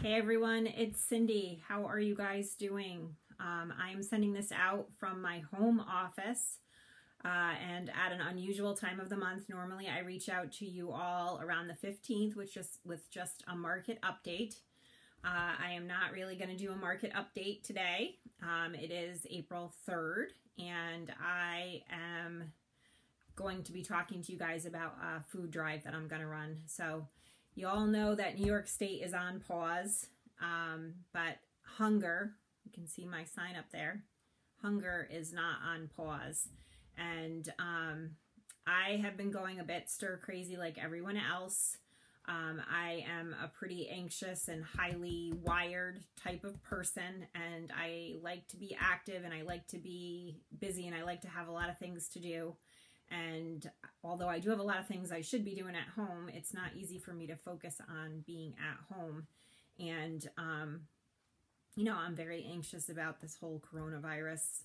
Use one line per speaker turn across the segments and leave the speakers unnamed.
Hey everyone, it's Cindy. How are you guys doing? I'm sending this out from my home office and at an unusual time of the month. Normally I reach out to you all around the 15th with just a market update. I am not really going to do a market update today. It is April 3rd and I am going to be talking to you guys about a food drive that I'm going to run. So you all know that New York State is on pause, but hunger, you can see my sign up there, hunger is not on pause. And I have been going a bit stir crazy like everyone else. I am a pretty anxious and highly wired type of person, and I like to be active and I like to be busy and I like to have a lot of things to do. And although I do have a lot of things I should be doing at home, it's not easy for me to focus on being at home. And, you know, I'm very anxious about this whole coronavirus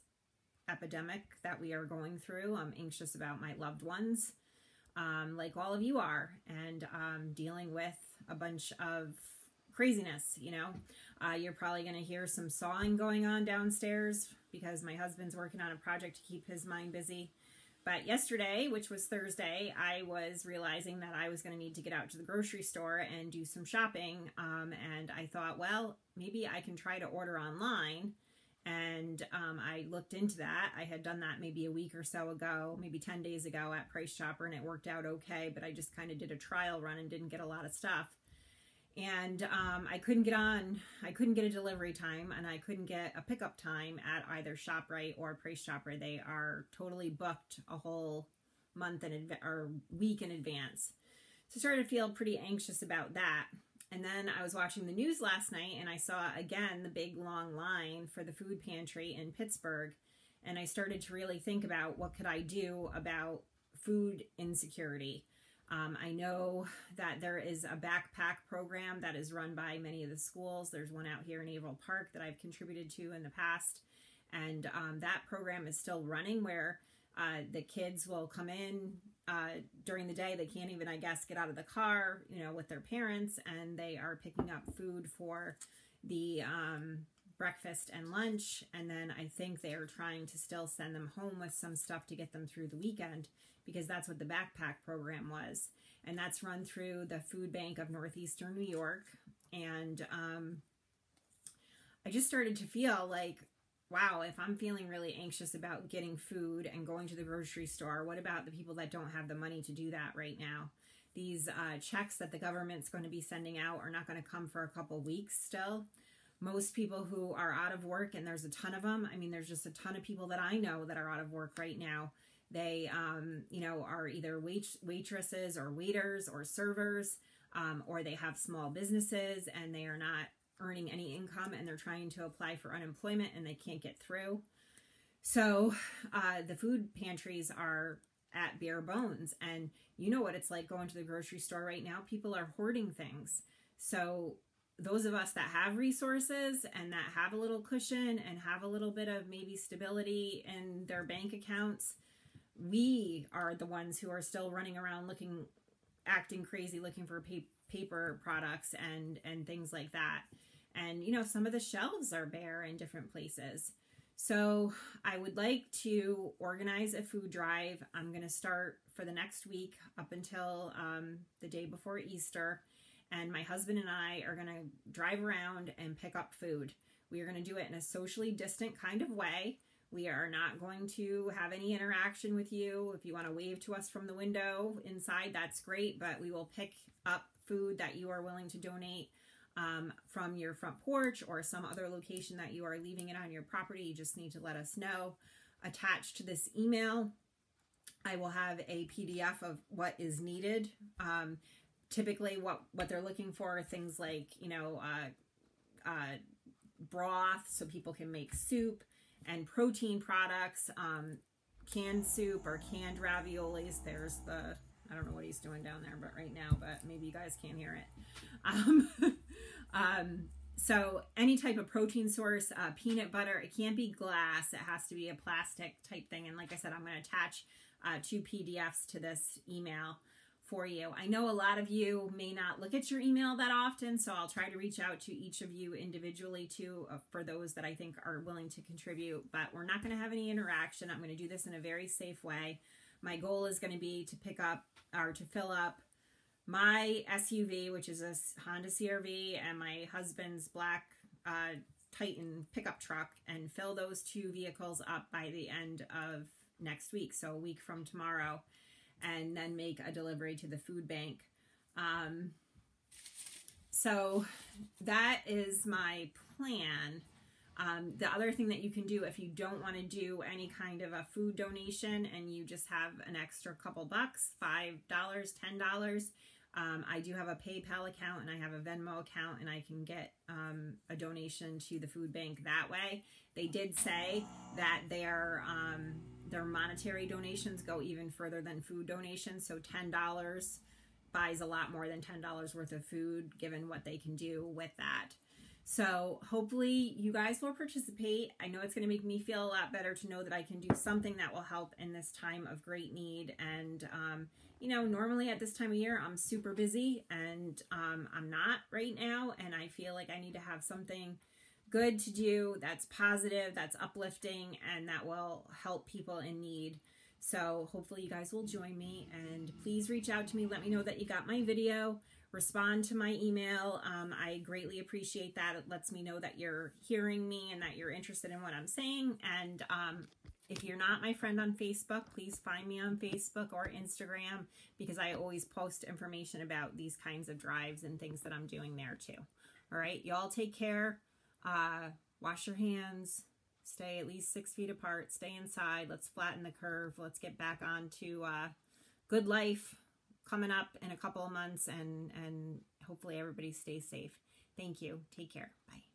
epidemic that we are going through. I'm anxious about my loved ones, like all of you are, and dealing with a bunch of craziness, you know. You're probably going to hear some sawing going on downstairs because my husband's working on a project to keep his mind busy. But yesterday, which was Thursday, I was realizing that I was going to need to get out to the grocery store and do some shopping. And I thought, well, maybe I can try to order online. And I looked into that. I had done that maybe a week or so ago, maybe 10 days ago at Price Chopper, and it worked out okay. But I just kind of did a trial run and didn't get a lot of stuff. And I couldn't get a delivery time, and I couldn't get a pickup time at either ShopRite or Price Chopper. They are totally booked a whole month or week in advance. So I started to feel pretty anxious about that. And then I was watching the news last night, and I saw again the big long line for the food pantry in Pittsburgh. And I started to really think about what could I do about food insecurity. I know that there is a backpack program that is run by many of the schools. There's one out here in Averill Park that I've contributed to in the past. And that program is still running, where the kids will come in during the day. They can't even, I guess, get out of the car, you know, with their parents, and they are picking up food for the breakfast and lunch. And then I think they are trying to still send them home with some stuff to get them through the weekend, because that's what the backpack program was. And that's run through the Food Bank of Northeastern New York. And I just started to feel like, wow, if I'm feeling really anxious about getting food and going to the grocery store, what about the people that don't have the money to do that right now? These checks that the government's going to be sending out are not going to come for a couple weeks still. Most people who are out of work, and there's a ton of them, I mean, there's just a ton of people that I know that are out of work right now. They, you know, are either waitresses or waiters or servers, or they have small businesses and they are not earning any income, and they're trying to apply for unemployment and they can't get through. So the food pantries are at bare bones, and you know what it's like going to the grocery store right now. People are hoarding things. So those of us that have resources and that have a little cushion and have a little bit of maybe stability in their bank accounts, we are the ones who are still running around acting crazy, looking for paper products and things like that. And, you know, some of the shelves are bare in different places. So I would like to organize a food drive. I'm going to start for the next week up until the day before Easter. And my husband and I are going to drive around and pick up food. We are going to do it in a socially distant kind of way. We are not going to have any interaction with you. If you want to wave to us from the window inside, that's great, but we will pick up food that you are willing to donate from your front porch or some other location that you are leaving it on your property. You just need to let us know. Attached to this email, I will have a PDF of what is needed. Typically what they're looking for are things like, you know, broth so people can make soup, and protein products, canned soup or canned raviolis. There's the, I don't know what he's doing down there but right now, but maybe you guys can't hear it. So any type of protein source, peanut butter, it can't be glass. It has to be a plastic type thing. And like I said, I'm going to attach 2 PDFs to this email for you. I know a lot of you may not look at your email that often, so I'll try to reach out to each of you individually too, for those that I think are willing to contribute, but we're not going to have any interaction. I'm going to do this in a very safe way. My goal is going to be to pick up or to fill up my SUV, which is a Honda CR-V, and my husband's black Titan pickup truck, and fill those two vehicles up by the end of next week, so a week from tomorrow, and then make a delivery to the food bank. So that is my plan. The other thing that you can do if you don't want to do any kind of a food donation and you just have an extra couple bucks, $5, $10, I do have a PayPal account and I have a Venmo account, and I can get a donation to the food bank that way. They did say that their monetary donations go even further than food donations, so $10 buys a lot more than $10 worth of food, given what they can do with that. So hopefully you guys will participate. I know it's going to make me feel a lot better to know that I can do something that will help in this time of great need. And, you know, normally at this time of year, I'm super busy, and I'm not right now. And I feel like I need to have something good to do that's positive, that's uplifting, and that will help people in need. So hopefully you guys will join me, and please reach out to me. Let me know that you got my video. Respond to my email. I greatly appreciate that. It lets me know that you're hearing me and that you're interested in what I'm saying. And if you're not my friend on Facebook, please find me on Facebook or Instagram, because I always post information about these kinds of drives and things that I'm doing there too. All right, y'all take care. Wash your hands. Stay at least 6 feet apart. Stay inside. Let's flatten the curve. Let's get back on to good life coming up in a couple of months, and hopefully everybody stays safe. Thank you. Take care. Bye.